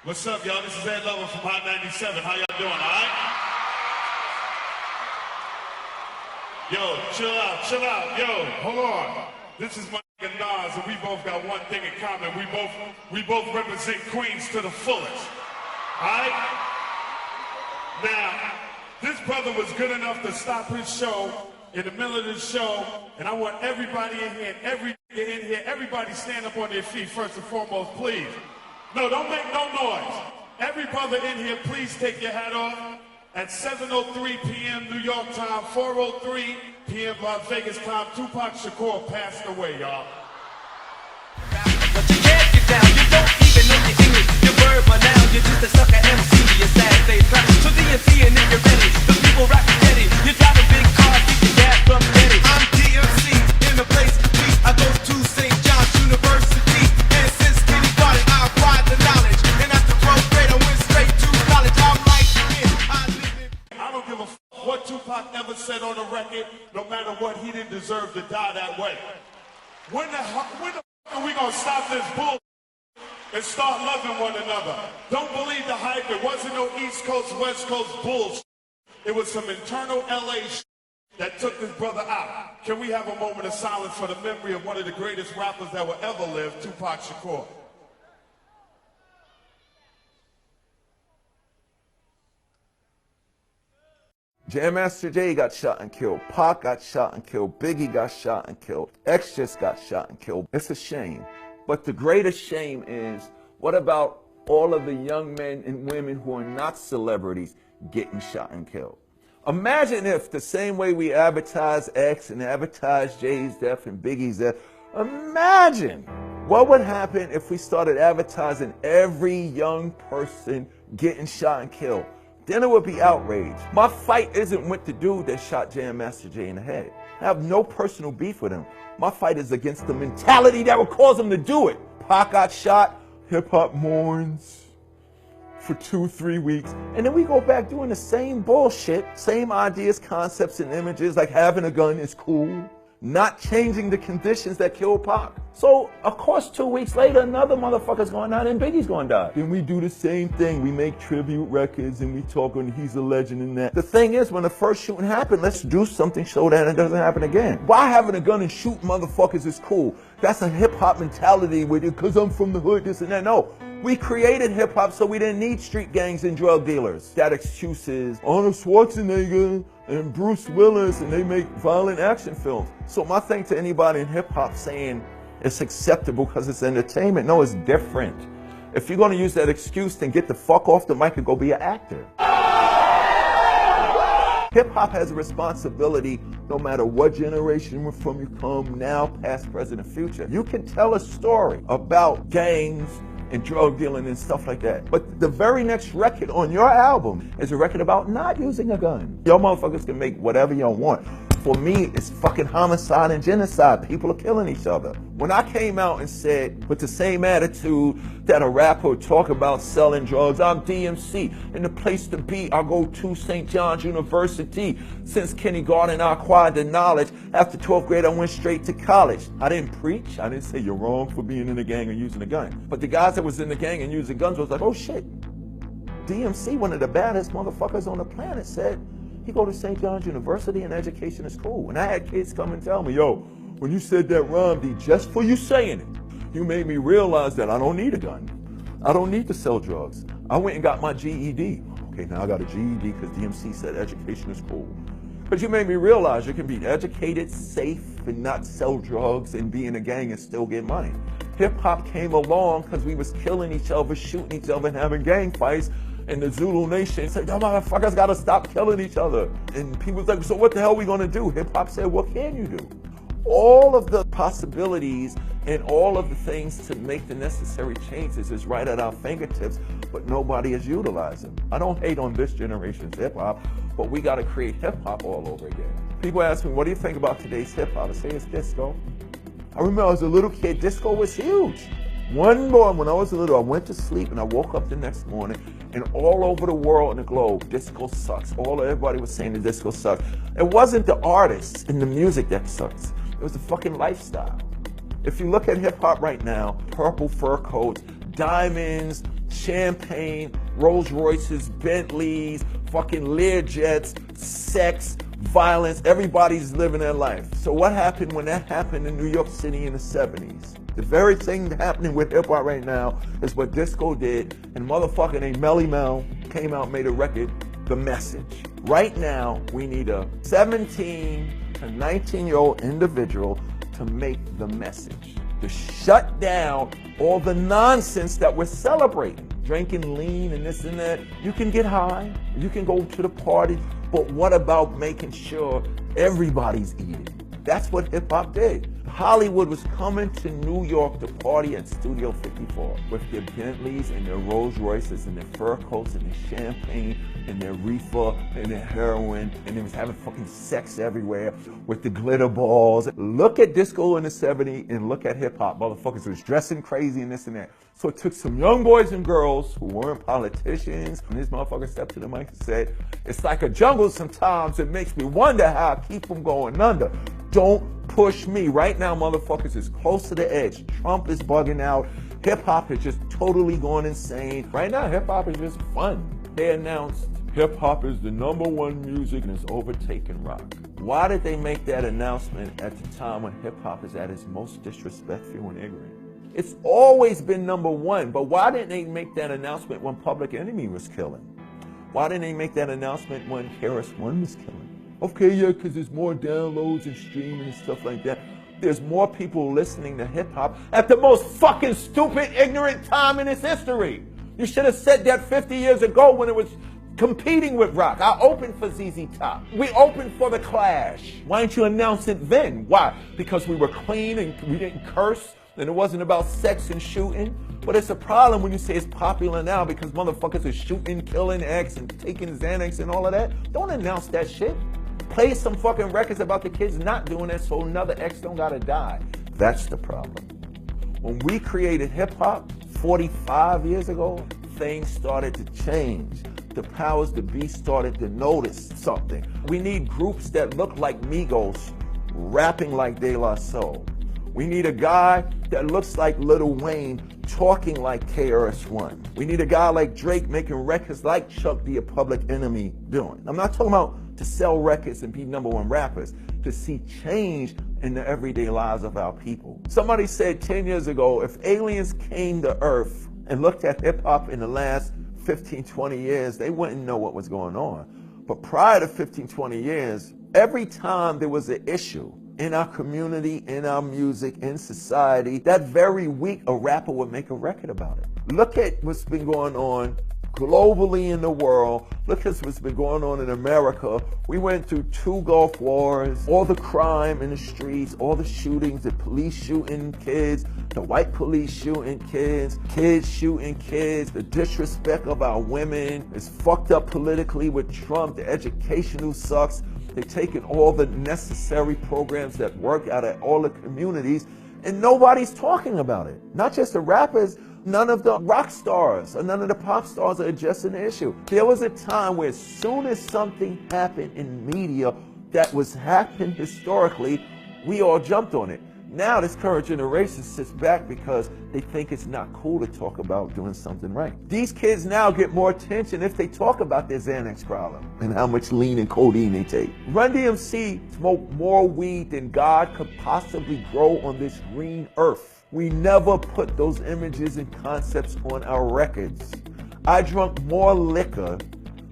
What's up, y'all? This is Ed Lover from Hot 97. How y'all doing, all right? Yo, chill out. Yo, hold on. This is my nigga Nas, and we both got one thing in common. We both represent Queens to the fullest. All right? Now, this brother was good enough to stop his show in the middle of the show, and I want everybody in here, everybody stand up on their feet first and foremost, please. No, don't make no noise. Every brother in here, please take your hat off. At 7:03 p.m. New York time, 4:03 p.m. Las Vegas time, Tupac Shakur passed away, y'all. But you can't get down, you don't even know your English. You're verbal now, you're just a sucker MC. You're sad, they try to DMC, and if you're ready, the people rock steady. You drive a big car, keep your dad from Betty. I'm DMC, in the place to be. I go to St. John's University, and since kindergarten I acquired the knowledge. And after 12th grade I went straight to college. I'm like, I don't give a f what Tupac ever said on the record. No matter what, he didn't deserve to die that way. When the f are we gonna stop this bull and start loving one another? Don't believe the hype. It wasn't no East Coast, West Coast bullshit. It was some internal LA shit that took this brother out. Can we have a moment of silence for the memory of one of the greatest rappers that will ever live, Tupac Shakur? Jam Master Jay got shot and killed. Pac got shot and killed. Biggie got shot and killed. X just got shot and killed. It's a shame. But the greatest shame is, what about all of the young men and women who are not celebrities getting shot and killed? Imagine if the same way we advertise X and advertise Jay's death and Biggie's death, imagine what would happen if we started advertising every young person getting shot and killed. Then it would be outrage. My fight isn't with the dude that shot Jam Master Jay in the head. I have no personal beef with him. My fight is against the mentality that would cause him to do it. Pac got shot, hip-hop mourns for 2-3 weeks, and then we go back doing the same bullshit, same ideas, concepts, and images, like having a gun is cool, not changing the conditions that killed Pac. So, of course, 2 weeks later, another motherfucker's going down and Biggie's going to die. Then we do the same thing. We make tribute records and we talk on he's a legend and that. The thing is, when the first shooting happened, let's do something so that it doesn't happen again. Why having a gun and shoot motherfuckers is cool? That's a hip-hop mentality with it, because I'm from the hood, this and that. No. We created hip-hop so we didn't need street gangs and drug dealers. That excuse is Arnold Schwarzenegger and Bruce Willis, and they make violent action films. So my thing to anybody in hip-hop saying it's acceptable because it's entertainment, no, it's different. If you're going to use that excuse, then get the fuck off the mic and go be an actor. Hip-hop has a responsibility no matter what generation from you come, now, past, present, and future. You can tell a story about gangs and drug dealing and stuff like that. But the very next record on your album is a record about not using a gun. Y'all motherfuckers can make whatever y'all want. For me, it's fucking homicide and genocide. People are killing each other. When I came out and said, with the same attitude that a rapper would talk about selling drugs, I'm DMC, and the place to be, I go to St. John's University. Since kindergarten, I acquired the knowledge. After 12th grade, I went straight to college. I didn't preach. I didn't say you're wrong for being in a gang and using a gun. But the guys that was in the gang and using guns was like, oh shit. DMC, one of the baddest motherfuckers on the planet, said, he go to St. John's University and education is cool. And I had kids come and tell me, yo, when you said that rhyme, D, just for you saying it, you made me realize that I don't need a gun. I don't need to sell drugs. I went and got my GED. Okay, now I got a GED because DMC said education is cool. But you made me realize you can be educated, safe, and not sell drugs and be in a gang and still get money. Hip hop came along because we was killing each other, shooting each other, and having gang fights. And the Zulu Nation said, y'all motherfuckers gotta stop killing each other. And people was like, so what the hell are we gonna do? Hip hop said, what can you do? All of the possibilities and all of the things to make the necessary changes is right at our fingertips, but nobody is utilizing. I don't hate on this generation's hip hop, but we gotta create hip hop all over again. People ask me, what do you think about today's hip hop? I say it's disco. I remember as a little kid, disco was huge. One morning when I was little, I went to sleep and I woke up the next morning, and all over the world and the globe, disco sucks. Everybody was saying the disco sucks. It wasn't the artists and the music that sucks. It was the fucking lifestyle. If you look at hip hop right now, purple fur coats, diamonds, champagne, Rolls Royces, Bentleys, fucking Learjets, sex, violence. Everybody's living their life. So what happened when that happened in New York City in the 70s? The very thing happening with hip hop right now is what disco did, and motherfucker named Melly Mel came out and made a record, The Message. Right now, we need a 17 to 19-year-old individual to make The Message, to shut down all the nonsense that we're celebrating. Drinking lean and this and that. You can get high, you can go to the party, but what about making sure everybody's eating? That's what hip hop did. Hollywood was coming to New York to party at Studio 54 with their Bentleys and their Rolls Royces and their fur coats and their champagne and their reefer and their heroin, and they was having fucking sex everywhere with the glitter balls. Look at disco in the 70s and look at hip hop. Motherfuckers was dressing crazy and this and that. So it took some young boys and girls who weren't politicians, and this motherfucker stepped to the mic and said, it's like a jungle sometimes. It makes me wonder how I keep from going under. Don't push me. Right now, motherfuckers is close to the edge. Trump is bugging out. Hip hop is just totally going insane. Right now, hip hop is just fun. They announced hip hop is the #1 music and it's overtaken rock. Why did they make that announcement at the time when hip hop is at its most disrespectful and ignorant? It's always been #1, but why didn't they make that announcement when Public Enemy was killing? Why didn't they make that announcement when KRS-One was killing? Okay, yeah, because there's more downloads and streaming and stuff like that. There's more people listening to hip hop at the most fucking stupid, ignorant time in its history. You should have said that 50 years ago when it was competing with rock. I opened for ZZ Top. We opened for The Clash. Why didn't you announce it then? Why? Because we were clean and we didn't curse and it wasn't about sex and shooting? But it's a problem when you say it's popular now because motherfuckers are shooting, killing X and taking Xanax and all of that. Don't announce that shit. Play some fucking records about the kids not doing that so another X don't gotta die. That's the problem. When we created hip hop 45 years ago, things started to change. The powers that be started to notice something. We need groups that look like Migos rapping like De La Soul. We need a guy that looks like Lil Wayne talking like KRS-One. We need a guy like Drake making records like Chuck D, a Public Enemy doing. I'm not talking about to sell records and be #1 rappers, to see change in the everyday lives of our people. Somebody said 10 years ago, if aliens came to Earth and looked at hip hop in the last 15, 20 years, they wouldn't know what was going on. But prior to 15, 20 years, every time there was an issue in our community, in our music, in society, that very week a rapper would make a record about it. Look at what's been going on globally in the world. Look at what's been going on in America. We went through 2 Gulf Wars, all the crime in the streets, all the shootings, the police shooting kids, the white police shooting kids, kids shooting kids, the disrespect of our women. It's fucked up politically with Trump, the educational sucks. They're taking all the necessary programs that work out of all the communities and nobody's talking about it. Not just the rappers, none of the rock stars or none of the pop stars are addressing the issue. There was a time where as soon as something happened in media that was happening historically, we all jumped on it. Now this current generation sits back because they think it's not cool to talk about doing something right. These kids now get more attention if they talk about their Xanax problem and how much lean and codeine they take. Run DMC smoked more weed than God could possibly grow on this green earth. We never put those images and concepts on our records. I drank more liquor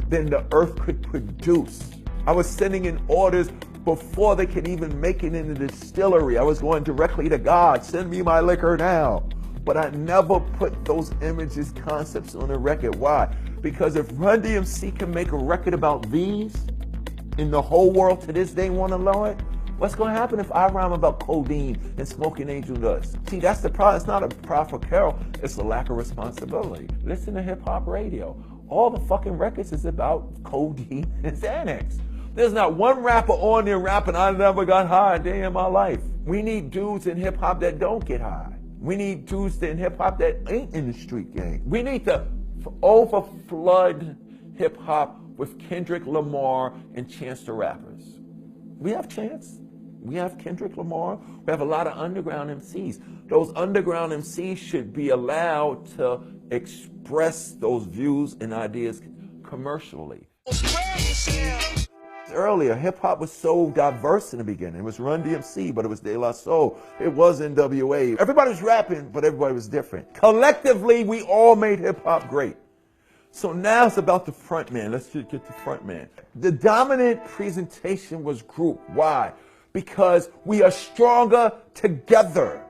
than the earth could produce. I was sending in orders before they could even make it in the distillery. I was going directly to God, send me my liquor now. But I never put those images, concepts on a record. Why? Because if Run DMC can make a record about these, and the whole world to this day want to know it, what's going to happen if I rhyme about codeine and smoking angel dust? See, that's the problem. It's not a prideful carol. It's a lack of responsibility. Listen to hip-hop radio. All the fucking records is about codeine and Xanax. There's not one rapper on there rapping, I never got high a day in my life. We need dudes in hip-hop that don't get high. We need dudes in hip-hop that ain't in the street gang. We need to overflood hip-hop with Kendrick Lamar and Chance the Rappers. We have Chance. We have Kendrick Lamar. We have a lot of underground MCs. Those underground MCs should be allowed to express those views and ideas commercially. Earlier, hip-hop was so diverse in the beginning. It was Run DMC, but it was De La Soul. It was NWA. Everybody was rapping, but everybody was different. Collectively, we all made hip-hop great. So now it's about the front man. Let's just get the front man. The dominant presentation was group. Why? Because we are stronger together.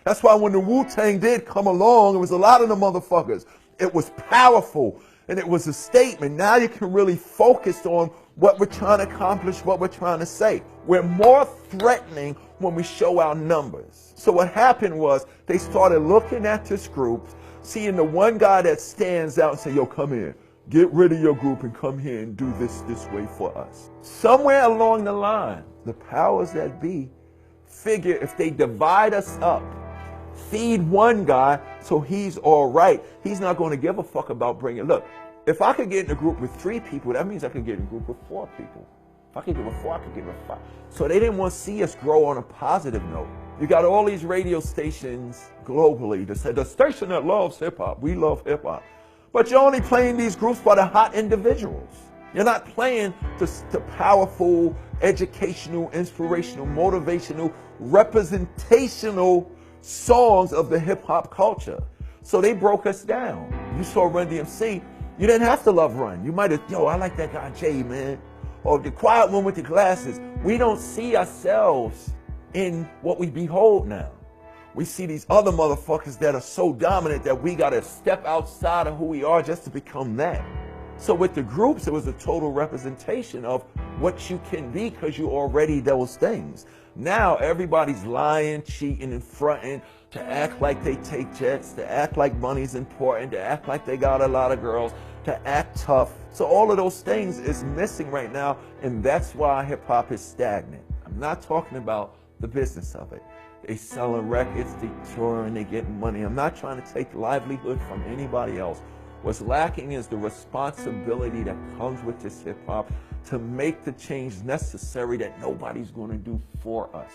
That's why when the Wu-Tang did come along, it was a lot of the motherfuckers. It was powerful, and it was a statement. Now you can really focus on what we're trying to accomplish, what we're trying to say. We're more threatening when we show our numbers. So what happened was they started looking at this group, seeing the one guy that stands out and say, yo, come here, get rid of your group and come here and do this way for us. Somewhere along the line, the powers that be figure if they divide us up, feed one guy so he's all right, he's not going to give a fuck about bringing, look, if I could get in a group with 3 people, that means I could get in a group with 4 people. If I could get with 4, I could get with 5. So they didn't want to see us grow on a positive note. You got all these radio stations globally that say, the station that loves hip-hop, we love hip-hop. But you're only playing these groups for the hot individuals. You're not playing the powerful, educational, inspirational, motivational, representational songs of the hip-hop culture. So they broke us down. You saw Run DMC. You didn't have to love Run. You might have, yo, I like that guy Jay, man. Or the quiet one with the glasses. We don't see ourselves in what we behold now. We see these other motherfuckers that are so dominant that we gotta step outside of who we are just to become that. So with the groups, it was a total representation of what you can be because you're already those things. Now everybody's lying, cheating, and fronting to act like they take jets, to act like money's important, to act like they got a lot of girls, to act tough. So all of those things is missing right now, and that's why hip-hop is stagnant. I'm not talking about the business of it. They selling records, they touring, they getting money. I'm not trying to take livelihood from anybody else. What's lacking is the responsibility that comes with this hip-hop to make the change necessary that nobody's going to do for us.